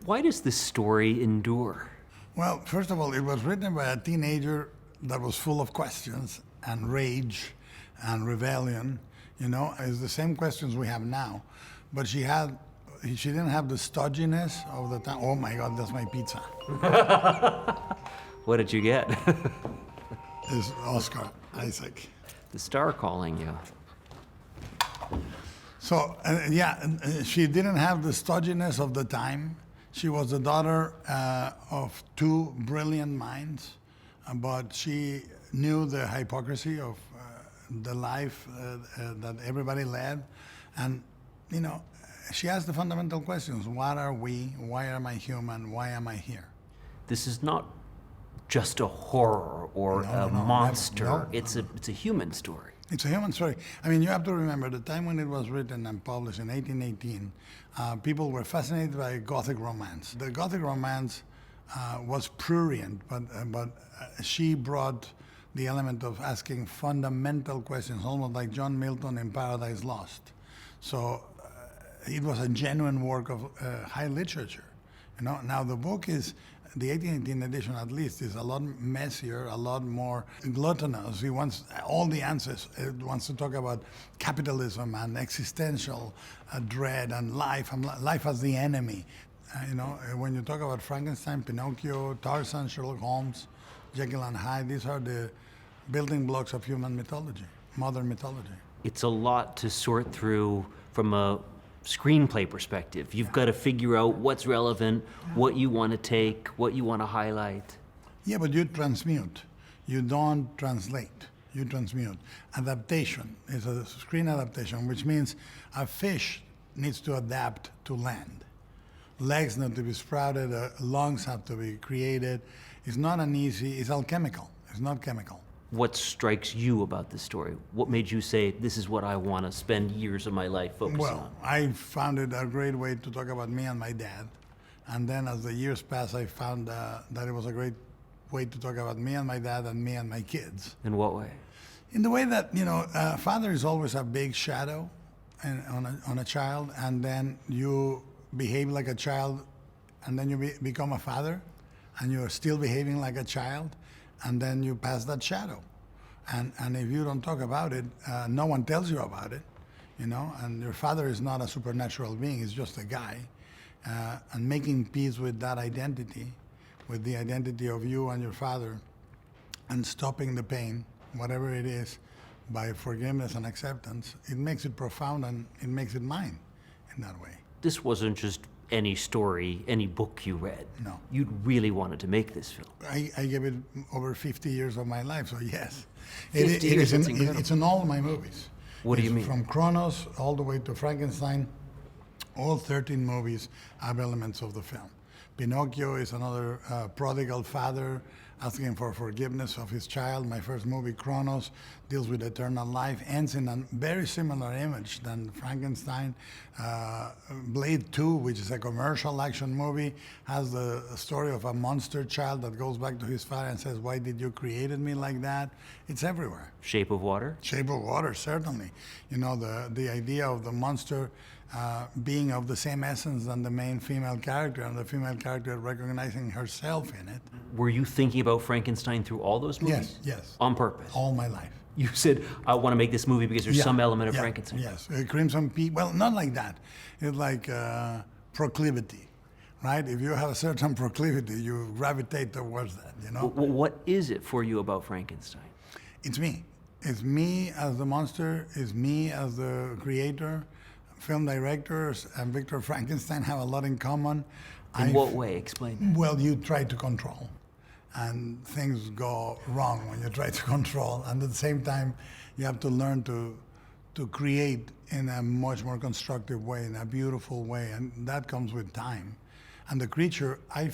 Why does this story endure? Well, first of all, it was written by a teenager that was full of questions and rage and rebellion. It's the same questions we have now. But she didn't have the stodginess of the time. Oh my God, that's my pizza. What did you get? It's Oscar Isaac. The star calling you. So, she didn't have the stodginess of the time. She was the daughter of two brilliant minds, but she knew the hypocrisy of the life that everybody led. And, she asked the fundamental questions. What are we? Why am I human? Why am I here? This is not just a horror or a monster. No. It's a human story. It's a human story. I mean, you have to remember the time when it was written and published in 1818, people were fascinated by Gothic romance. The Gothic romance was prurient, but she brought the element of asking fundamental questions, almost like John Milton in Paradise Lost. So it was a genuine work of high literature. Now the book is, the 1818 edition at least, is a lot messier, a lot more gluttonous. He wants all the answers. It wants to talk about capitalism and existential dread and life as the enemy. When you talk about Frankenstein, Pinocchio, Tarzan, Sherlock Holmes, Jekyll and Hyde, these are the building blocks of human mythology, modern mythology. It's a lot to sort through from a screenplay perspective. You've got to figure out what's relevant, what you want to take, what you want to highlight. Yeah, but you transmute. You don't translate. You transmute. Adaptation is a screen adaptation, which means a fish needs to adapt to land. Legs need to be sprouted, lungs have to be created. It's not it's alchemical. It's not chemical. What strikes you about this story? What made you say, this is what I want to spend years of my life focusing on? Well, I found it a great way to talk about me and my dad. And then as the years passed, I found that it was a great way to talk about me and my dad and me and my kids. In what way? In the way that, father is always a big shadow on a child, and then you behave like a child, and then you become a father, and you're still behaving like a child, and then you pass that shadow. And if you don't talk about it, no one tells you about it, and your father is not a supernatural being, he's just a guy. And making peace with that identity, with the identity of you and your father, and stopping the pain, whatever it is, by forgiveness and acceptance, it makes it profound and it makes it mine in that way. This wasn't just any story, any book you read. No. You'd really wanted to make this film. I gave it over 50 years of my life, so yes. 50 years, that's incredible. It's in all my movies. What do you mean? From Kronos all the way to Frankenstein, all 13 movies have elements of the film. Pinocchio is another prodigal father asking for forgiveness of his child. My first movie, Kronos, deals with eternal life, ends in a very similar image than Frankenstein. Blade 2, which is a commercial action movie, has the story of a monster child that goes back to his father and says, why did you create me like that? It's everywhere. Shape of Water? Shape of Water, certainly. The idea of the monster being of the same essence than the main female character, and the female character recognizing herself in it. Were you thinking about Frankenstein through all those movies? Yes. On purpose? All my life. You said, I want to make this movie because there's some element of Frankenstein. Yes, Crimson Peak, well, not like that. It's like proclivity, right? If you have a certain proclivity, you gravitate towards that, What is it for you about Frankenstein? It's me. It's me as the monster, it's me as the creator. Film directors and Victor Frankenstein have a lot in common. In what way? Explain that. Well, you try to control, and things go wrong when you try to control. And at the same time, you have to learn to create in a much more constructive way, in a beautiful way, and that comes with time. And the creature, I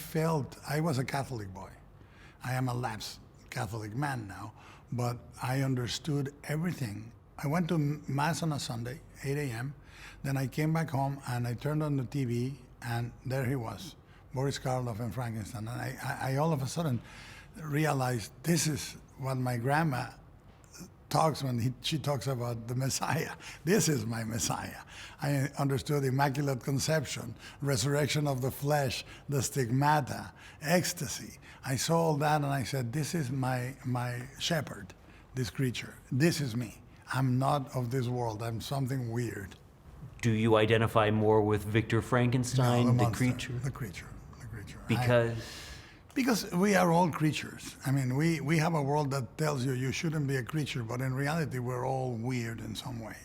was a Catholic boy. I am a lapsed Catholic man now, but I understood everything. I went to Mass on a Sunday, 8 a.m., then I came back home and I turned on the TV and there he was, Boris Karloff and Frankenstein. And I all of a sudden realized this is what my grandma talks when she talks about the Messiah. This is my Messiah. I understood Immaculate Conception, resurrection of the flesh, the stigmata, ecstasy. I saw all that and I said, this is my shepherd, this creature. This is me. I'm not of this world. I'm something weird. Do you identify more with Victor Frankenstein, No, the monster, creature? The creature. Because? Because we are all creatures. I mean, we have a world that tells you shouldn't be a creature, but in reality, we're all weird in some way.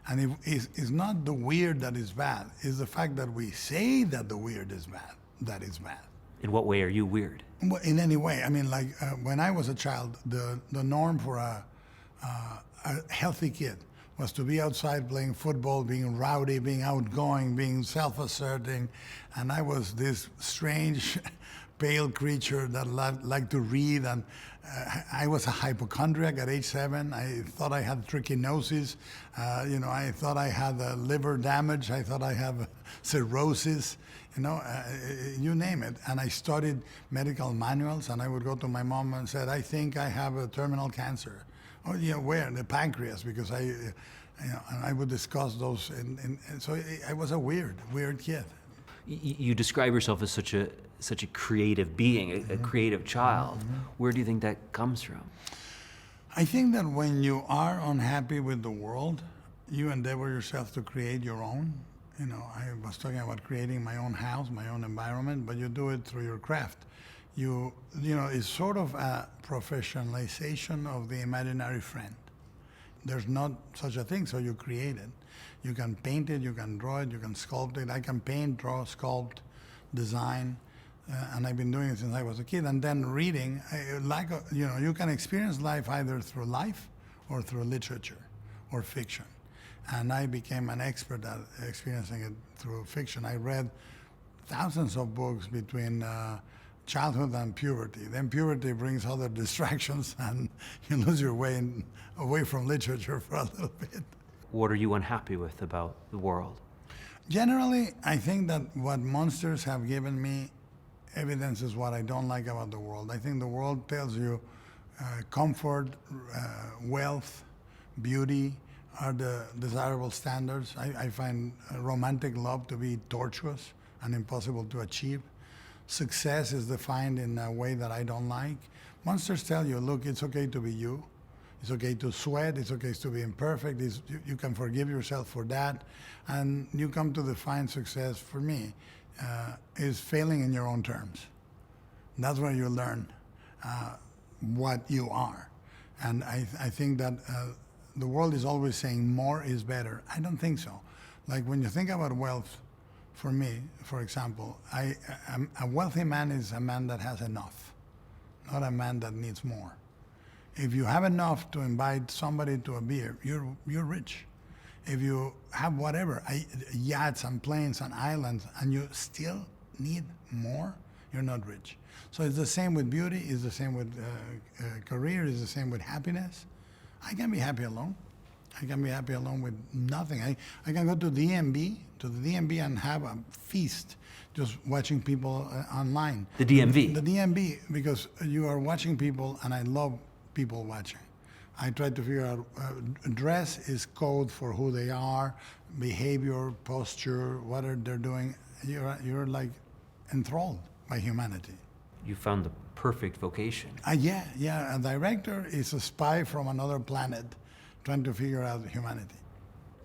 And it's not the weird that is bad, it's the fact that we say that the weird is bad, that is bad. In what way are you weird? In any way. I mean, like when I was a child, the norm for a healthy kid was to be outside playing football, being rowdy, being outgoing, being self-asserting. And I was this strange, pale creature that liked to read. And I was a hypochondriac at age 7. I thought I had trichinosis. I thought I had liver damage. I thought I had cirrhosis. You name it. And I studied medical manuals, and I would go to my mom and said, I think I have a terminal cancer. Oh, yeah, where? The pancreas, because and I would discuss those. And so I was a weird kid. You describe yourself as such a creative being, a creative child. Where do you think that comes from? I think that when you are unhappy with the world, you endeavor yourself to create your own. I was talking about creating my own house, my own environment, but you do it through your craft. It's sort of a professionalization of the imaginary friend. There's not such a thing, so you create it. You can paint it, you can draw it, you can sculpt it. I can paint, draw, sculpt, design, and I've been doing it since I was a kid. And then reading, you can experience life either through life or through literature or fiction. And I became an expert at experiencing it through fiction. I read thousands of books between childhood and puberty. Then puberty brings other distractions, and you lose your way away from literature for a little bit. What are you unhappy with about the world? Generally, I think that what monsters have given me evidences what I don't like about the world. I think the world tells you comfort, wealth, beauty are the desirable standards. I find romantic love to be tortuous and impossible to achieve. Success is defined in a way that I don't like. Monsters tell you, look, it's okay to be you. It's okay to sweat. It's okay to be imperfect. You can forgive yourself for that. And you come to define success, for me, is failing in your own terms. That's where you learn what you are. And I think that the world is always saying more is better. I don't think so. Like when you think about wealth, for me, for example, a wealthy man is a man that has enough, not a man that needs more. If you have enough to invite somebody to a beer, you're rich. If you have whatever, yachts and planes and islands, and you still need more, you're not rich. So it's the same with beauty, it's the same with career, it's the same with happiness. I can be happy alone. I can be happy alone with nothing. I can go to the DMV and have a feast just watching people online. The DMV? The DMV, because you are watching people, and I love people watching. I try to figure out, dress is code for who they are, behavior, posture, what they're doing. You're like enthralled by humanity. You found the perfect vocation. Yeah. A director is a spy from another planet trying to figure out humanity.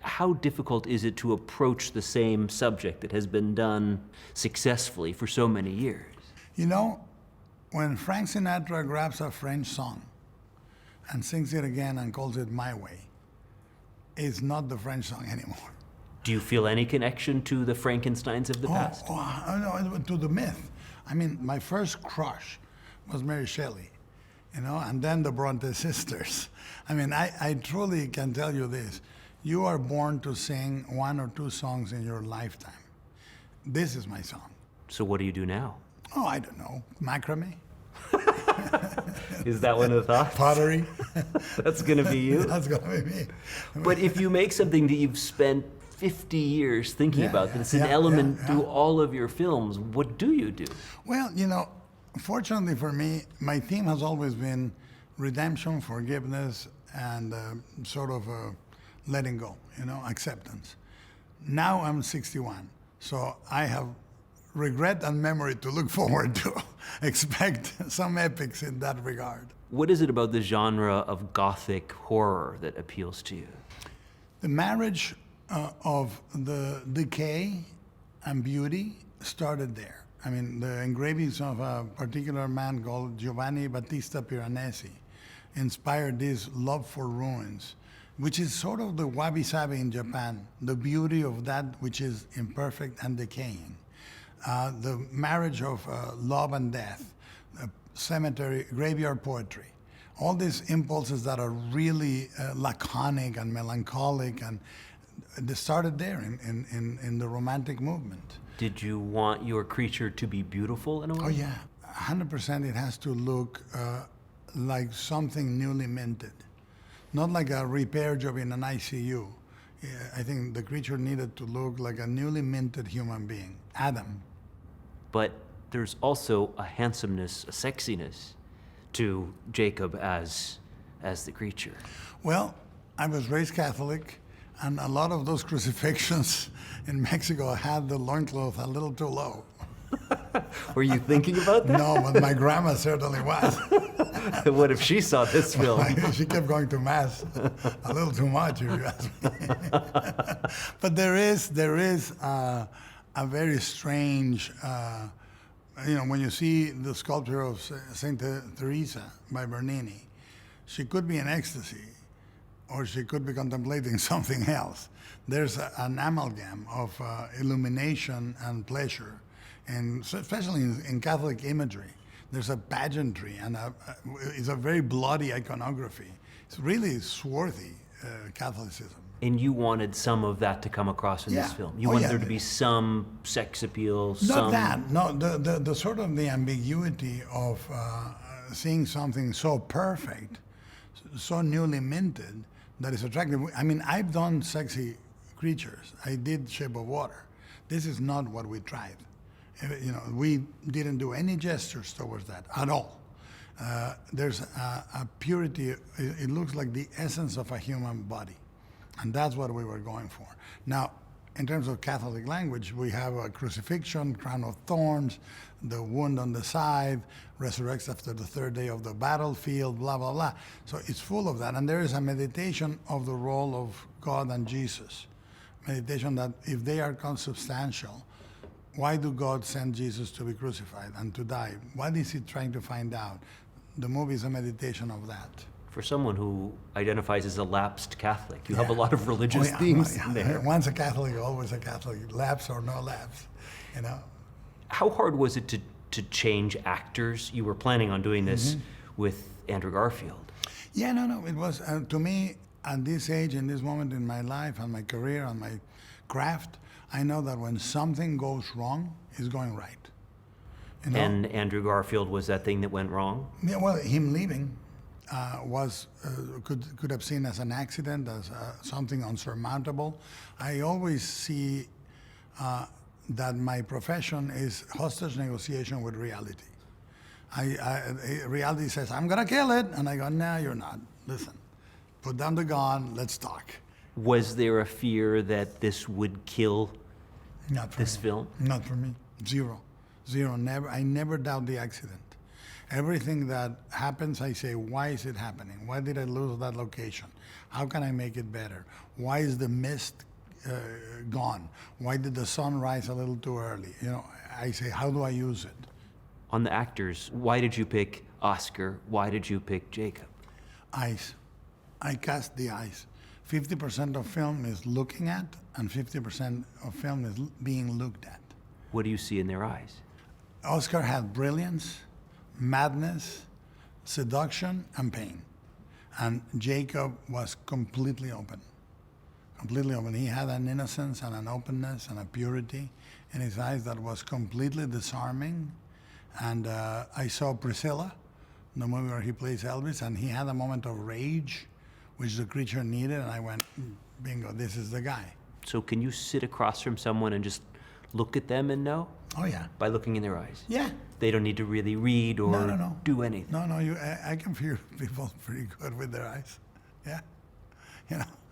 How difficult is it to approach the same subject that has been done successfully for so many years? When Frank Sinatra grabs a French song and sings it again and calls it My Way, it's not the French song anymore. Do you feel any connection to the Frankensteins of the past? No, to the myth. I mean, my first crush was Mary Shelley, and then the Bronte sisters. I mean, I truly can tell you this. You are born to sing 1 or 2 songs in your lifetime. This is my song. So what do you do now? Oh, I don't know. Macrame? Is that one of the thoughts? Pottery? That's going to be you? That's going to be me. But if you make something that you've spent 50 years thinking about, that's an element through all of your films, what do you do? Well, fortunately for me, my theme has always been redemption, forgiveness, and sort of letting go, acceptance. Now I'm 61, so I have regret and memory to look forward to. Expect some epics in that regard. What is it about the genre of Gothic horror that appeals to you? The marriage of the decay and beauty started there. I mean, the engravings of a particular man called Giovanni Battista Piranesi inspired this love for ruins, which is sort of the wabi-sabi in Japan, the beauty of that which is imperfect and decaying. The marriage of love and death, cemetery, graveyard poetry, all these impulses that are really laconic and melancholic, and they started there in the Romantic movement. Did you want your creature to be beautiful in a way? Oh yeah, 100% it has to look like something newly minted, not like a repair job in an ICU. I think the creature needed to look like a newly minted human being, Adam. But there's also a handsomeness, a sexiness to Jacob as the creature. Well, I was raised Catholic, and a lot of those crucifixions in Mexico had the loincloth a little too low. Were you thinking about that? No, but my grandma certainly was. What if she saw this film? She kept going to mass a little too much, if you ask me. But there is a very strange, when you see the sculpture of Saint Teresa by Bernini, she could be in ecstasy, or she could be contemplating something else. There's an amalgam of illumination and pleasure, and especially in Catholic imagery. There's a pageantry, and it's a very bloody iconography. It's really swarthy Catholicism. And you wanted some of that to come across in this film. You wanted there to be some sex appeal, Not that. No, the sort of the ambiguity of seeing something so perfect, so newly minted, that is attractive. I mean, I've done sexy creatures. I did Shape of Water. This is not what we tried. We didn't do any gestures towards that at all. There's a purity. It looks like the essence of a human body. And that's what we were going for. Now, in terms of Catholic language, we have a crucifixion, crown of thorns, the wound on the side, resurrects after the third day of the battlefield, blah, blah, blah. So it's full of that. And there is a meditation of the role of God and Jesus. Meditation that if they are consubstantial, why do God send Jesus to be crucified and to die? What is he trying to find out? The movie is a meditation of that. For someone who identifies as a lapsed Catholic, you have a lot of religious themes in there. Once a Catholic, always a Catholic, lapse or no lapse, How hard was it to change actors? You were planning on doing this with Andrew Garfield. Yeah, no, it was, to me, at this age, in this moment in my life and my career and my craft, I know that when something goes wrong, it's going right. And Andrew Garfield was that thing that went wrong? Yeah, well, him leaving could have seen as an accident, as something unsurmountable. I always see that my profession is hostage negotiation with reality. Reality says, I'm gonna kill it, and I go, no, you're not. Listen, put down the gun, let's talk. Was there a fear that this would kill this film? Not for me. Zero, never. I never doubt the accident. Everything that happens, I say, why is it happening? Why did I lose that location? How can I make it better? Why is the mist gone? Why did the sun rise a little too early? I say, how do I use it? On the actors, why did you pick Oscar? Why did you pick Jacob? Eyes. I cast the eyes. 50% of film is looking at, and 50% of film is being looked at. What do you see in their eyes? Oscar had brilliance, madness, seduction, and pain. And Jacob was completely open. Completely open. He had an innocence and an openness and a purity in his eyes that was completely disarming. And I saw Priscilla, the movie where he plays Elvis, and he had a moment of rage, which the creature needed, and I went, bingo, this is the guy. So can you sit across from someone and just look at them and know? Oh, yeah. By looking in their eyes? Yeah. They don't need to really read or do anything? No, I can feel people pretty good with their eyes. Yeah,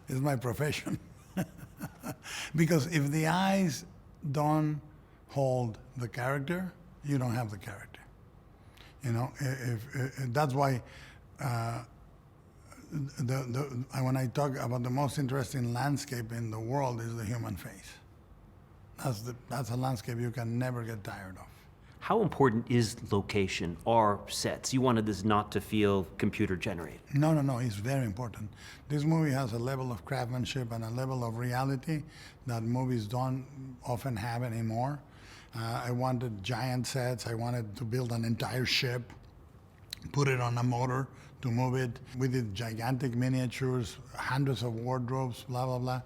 it's my profession. Because if the eyes don't hold the character, you don't have the character. If that's why when I talk about the most interesting landscape in the world is the human face. That's a landscape you can never get tired of. How important is location or sets? You wanted this not to feel computer generated. No, it's very important. This movie has a level of craftsmanship and a level of reality that movies don't often have anymore. I wanted giant sets. I wanted to build an entire ship, put it on a motor to move it. We did gigantic miniatures, hundreds of wardrobes, blah, blah, blah.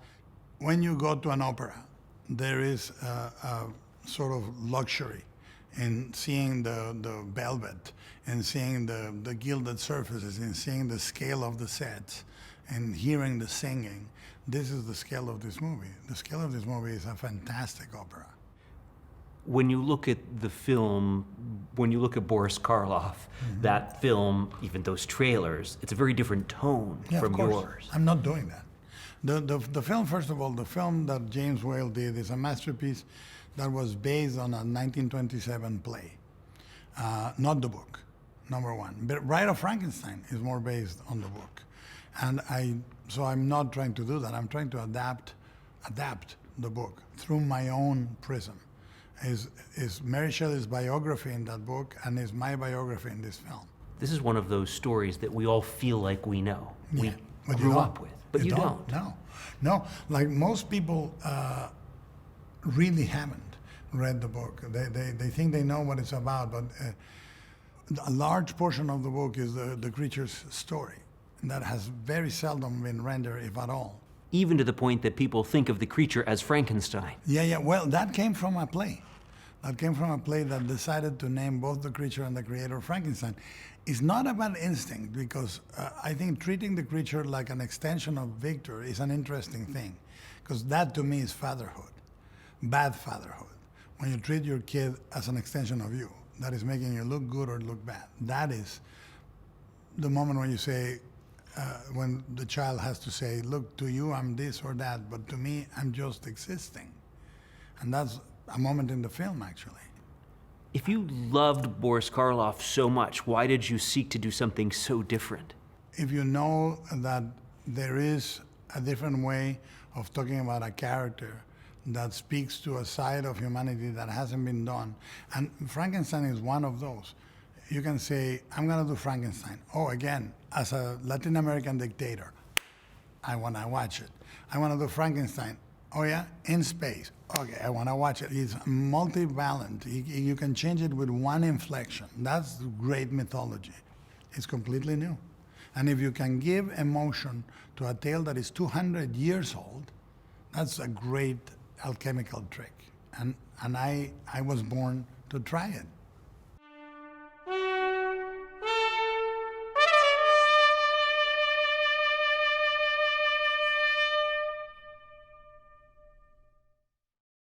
When you go to an opera, there is a sort of luxury in seeing the velvet and seeing the gilded surfaces and seeing the scale of the sets and hearing the singing. This is the scale of this movie. The scale of this movie is a fantastic opera. When you look at the film, when you look at Boris Karloff, that film, even those trailers, it's a very different tone from of course. yours. I'm not doing that. The film, first of all, the film that James Whale did is a masterpiece that was based on a 1927 play, not the book, number one. But Bride of Frankenstein is more based on the book. And so I'm not trying to do that. I'm trying to adapt the book through my own prism. Is Mary Shelley's biography in that book, and is my biography in this film. This is one of those stories that we all feel like we know. We but grew up with, but you don't. No. Like most people really haven't read the book. They think they know what it's about, but a large portion of the book is the creature's story. That has very seldom been rendered, if at all. Even to the point that people think of the creature as Frankenstein. Yeah. Well, that came from a play. That came from a play that decided to name both the creature and the creator Frankenstein. It's not about instinct, because I think treating the creature like an extension of Victor is an interesting thing, because that to me is fatherhood, bad fatherhood. When you treat your kid as an extension of you, that is making you look good or look bad. That is the moment when you say, when the child has to say, look, to you I'm this or that, but to me I'm just existing. And that's a moment in the film, actually. If you loved Boris Karloff so much, why did you seek to do something so different? If you know that there is a different way of talking about a character that speaks to a side of humanity that hasn't been done, and Frankenstein is one of those. You can say, I'm going to do Frankenstein. Oh, again, as a Latin American dictator, I want to watch it. I want to do Frankenstein. Oh, yeah? In space. Okay, I want to watch it. It's multivalent. You can change it with one inflection. That's great mythology. It's completely new. And if you can give emotion to a tale that is 200 years old, that's a great alchemical trick. And I was born to try it.